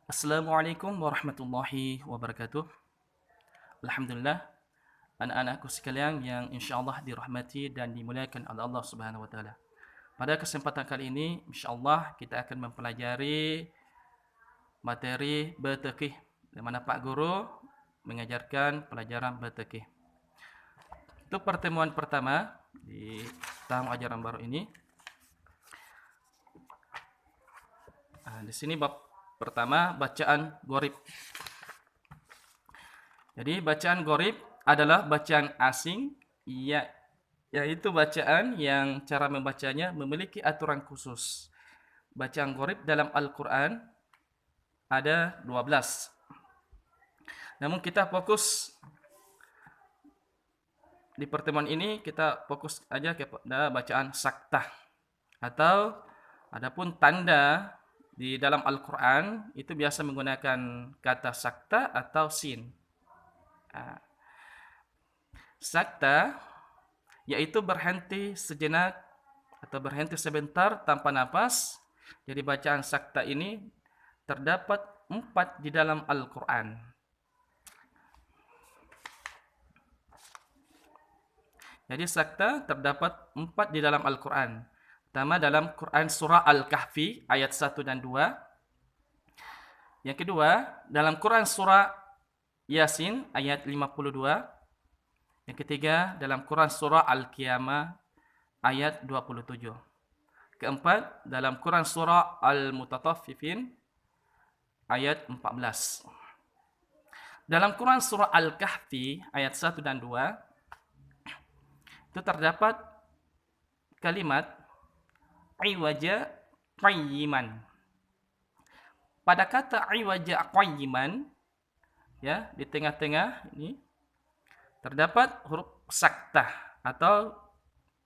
Assalamualaikum warahmatullahi wabarakatuh. Alhamdulillah, anak-anakku sekalian yang insyaAllah dirahmati dan dimuliakan oleh Allah Subhanahu wa taala. Pada kesempatan kali ini, insyaAllah kita akan mempelajari materi bertekih, di mana Pak Guru mengajarkan pelajaran bertekih. Untuk pertemuan pertama di tahun ajaran baru ini, di sini bab pertama bacaan gharib. Jadi bacaan gharib adalah bacaan asing, yaitu bacaan yang cara membacanya memiliki aturan khusus. Bacaan gharib dalam Al-Quran ada 12. Namun kita fokus di pertemuan ini, kita fokus aja kepada bacaan saktah. Atau adapun tanda di dalam Al-Quran itu biasa menggunakan kata sakta atau sin. Sakta yaitu berhenti sejenak atau berhenti sebentar tanpa napas. Jadi bacaan sakta ini terdapat 4 di dalam Al-Quran. Jadi sakta terdapat 4 di dalam Al-Quran. Pertama dalam Quran surah Al-Kahfi ayat 1 dan 2. Yang kedua dalam Quran surah Yasin ayat 52. Yang ketiga dalam Quran surah Al-Qiyamah ayat 27. Keempat dalam Quran surah Al-Mutataffifin ayat 14. Dalam Quran surah Al-Kahfi ayat 1 dan 2 itu terdapat kalimat iwaja qayyiman. Pada kata iwaja qayyiman, ya, di tengah-tengah ini terdapat huruf saktah atau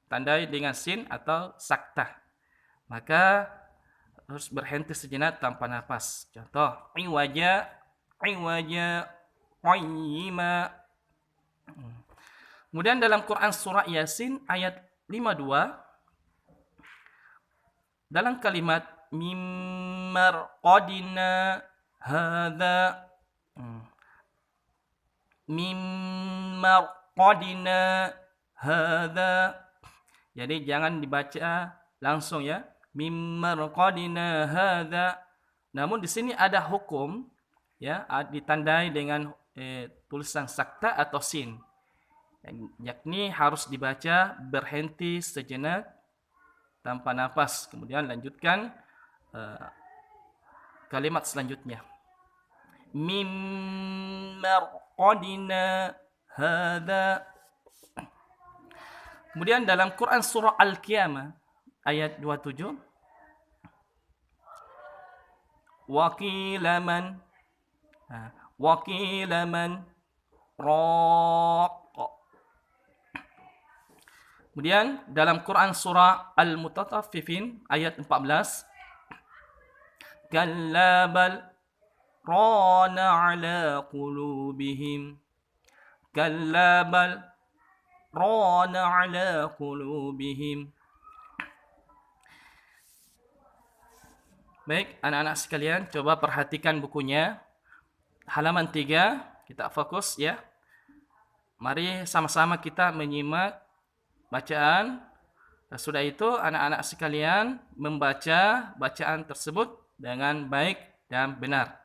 tandai dengan sin atau saktah. Maka harus berhenti sejenak tanpa nafas. Contoh, iwaja qayyima. Kemudian dalam Quran surah Yasin ayat 52 dalam kalimat mimmarqadina hadza, mimmarqadina hadza. Jadi jangan dibaca langsung ya, mimmarqadina hadza. Namun di sini ada hukum ya, ditandai dengan tulisan sakta atau sin. Yakni harus dibaca berhenti sejenak tanpa nafas, kemudian lanjutkan kalimat selanjutnya. Mimmarqadina hadza. Kemudian dalam Quran surah Al-Qiyamah ayat 27, waqilaman raq. Kemudian dalam Quran surah Al-Mutataffifin ayat 14, kalla bal rana ala qulubihim, kalla bal rana ala qulubihim. Baik, anak-anak sekalian, coba perhatikan bukunya. Halaman 3, kita fokus ya. Mari sama-sama kita menyimak bacaan. Sudah itu anak-anak sekalian membaca bacaan tersebut dengan baik dan benar.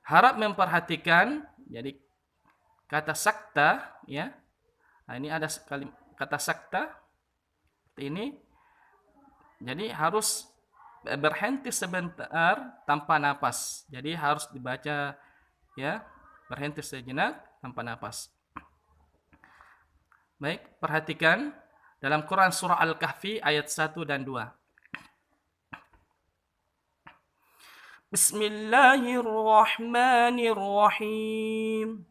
Harap memperhatikan jadi kata sakta ya. Nah, ini ada kata sakta seperti ini. Jadi harus berhenti sebentar tanpa napas. Jadi harus dibaca ya, berhenti sejenak tanpa napas. Baik, perhatikan dalam Quran surah Al-Kahfi ayat 1 dan 2. Bismillahirrahmanirrahim.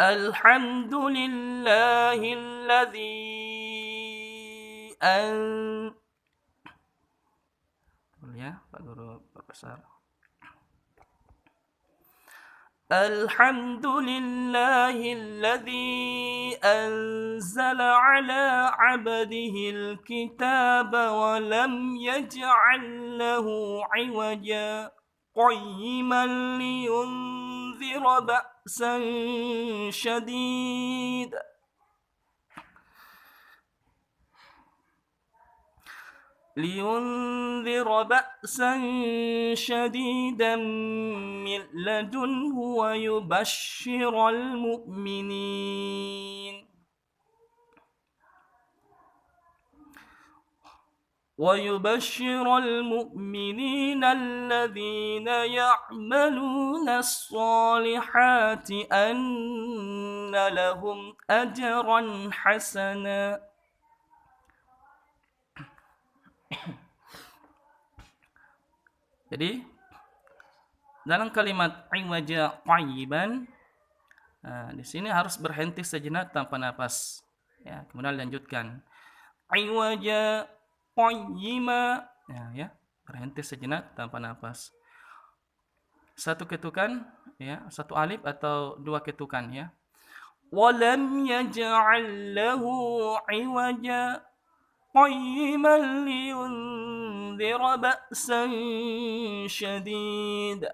Alhamdulillahilladzi ya, Pak Guru Profesor. الحمد لله الذي أنزل على عبده الكتاب ولم يجعل له عوجا قيما لينذر بأسا شديدا من لدنه ويبشر المؤمنين الذين يعملون الصالحات أن لهم أجرا حسنا. Jadi dalam kalimat iwaja qayyiban, di sini harus berhenti sejenak tanpa nafas. Ya, kemudian lanjutkan. Iwaja qayyima, ya, berhenti sejenak tanpa nafas. Satu ketukan, ya, satu alif atau dua ketukan, ya. Walam yaj'al lahu iwaja qayyiman liyunzira ba'san syadid.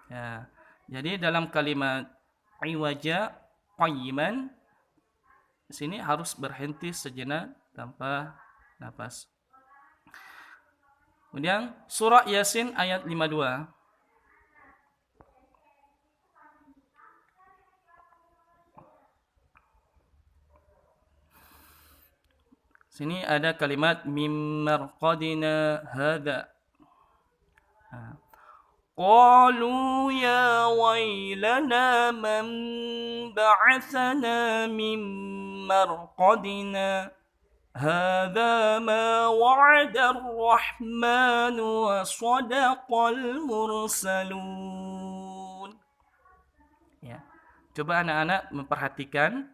Ya, jadi dalam kalimat iwaja qayyiman sini harus berhenti sejenak tanpa nafas. Kemudian surah Yasin ayat 52. Sini ada kalimat mim marqadina hadza. Qalu ya wailana man ba'athana mim marqadina hadza ma wa'ada ar-rahman wa sadaqal mursalun. Ya. Coba anak-anak memperhatikan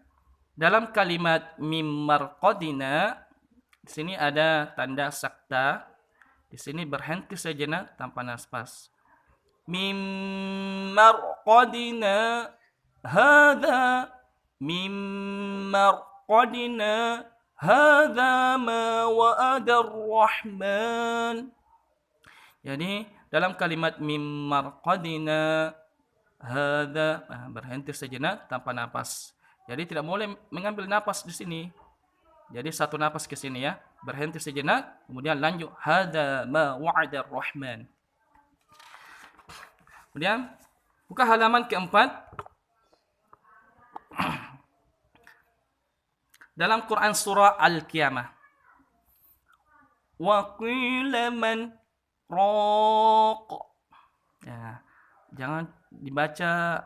dalam kalimat mim marqadina, di sini ada tanda sakta. Di sini berhenti sejenak tanpa nafas. Mim marqadina hadza, mim marqadina hadza ma wa'ada ar-rahman. Jadi dalam kalimat mim marqadina hadza, berhenti sejenak tanpa nafas. Jadi tidak boleh mengambil nafas di sini. Jadi satu nafas ke sini, ya. Berhenti sejenak, kemudian lanjut hadza ma wa'ada ar-rahman. Kemudian buka halaman keempat. Dalam Quran surah Al-Qiyamah. Wa qila man raq. Ya, jangan dibaca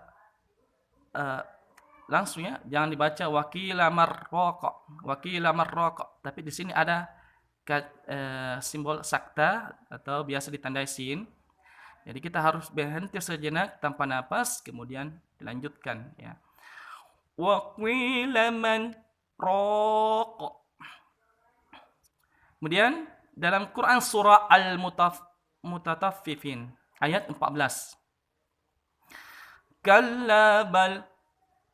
langsung, ya, jangan dibaca wakila marraqa, tapi di sini ada simbol sakta atau biasa ditandai sin. Jadi kita harus berhenti sejenak tanpa nafas, kemudian dilanjutkan, ya. Wakila man raqa. Kemudian dalam Quran surah Al-Mutataffifin ayat 14. Kalla bal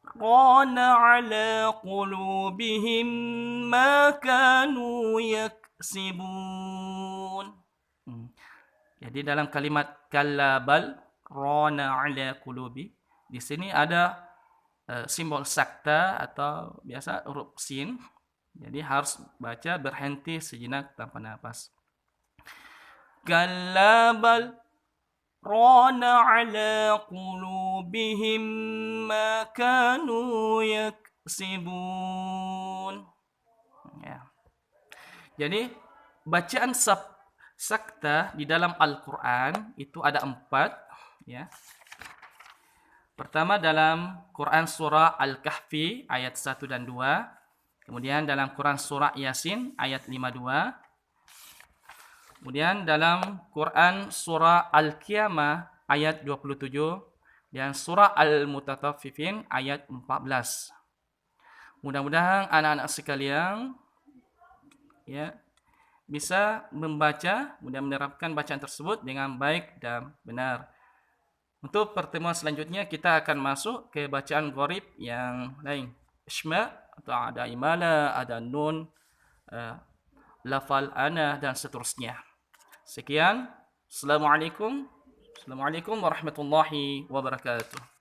rana ala qulubihim ma kanu yaksibun. Jadi dalam kalimat kallabal rana ala qulubi, di sini ada simbol sakta atau biasa huruf sin. Jadi harus baca berhenti sejenak tanpa nafas. Kallabal rana ala qulubihim ma kanu yaksibun. Ya. Jadi bacaan sakta di dalam Al-Quran itu ada 4, ya. Pertama dalam Quran surah Al-Kahfi ayat 1 dan 2. Kemudian dalam Quran surah Yasin ayat 52. Kemudian dalam Quran surah Al-Qiyamah ayat 27 dan surah Al-Mutataffifin ayat 14. Mudah-mudahan anak-anak sekalian, ya, bisa membaca, kemudian menerapkan bacaan tersebut dengan baik dan benar. Untuk pertemuan selanjutnya kita akan masuk ke bacaan gharib yang lain. Isma atau ada imala, ada nun, uh, lafal ana dan seterusnya. Sekian. Assalamualaikum. Assalamualaikum warahmatullahi wabarakatuh.